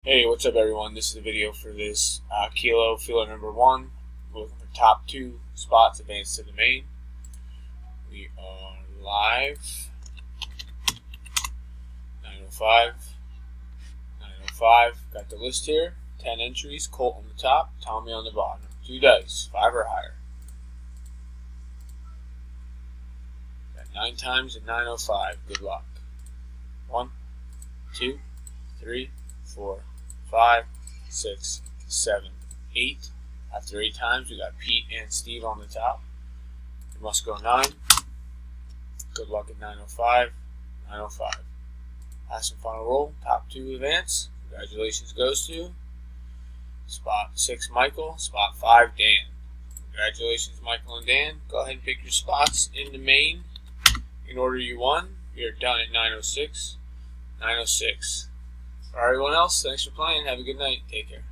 Hey, what's up everyone? This is a video for this Kilo Feeler number 1. We're looking for top 2 spots advanced to the main. We are live. 905. 905. Got the list here. 10 entries. Colt on the top. Tommy on the bottom. 2 dice. 5 or higher. Got 9 times at 905. Good luck. 1, 2, 3, 4, 5, 6, 7, 8. After 8 times, we got Pete and Steve on the top. We must go 9. Good luck at 905. 905. Last and final roll. Top 2 advance. Congratulations goes to spot 6, Michael. Spot 5, Dan. Congratulations, Michael and Dan. Go ahead and pick your spots in the main in order you won. We are done at 906. 906. For everyone else, thanks for playing. Have a good night. Take care.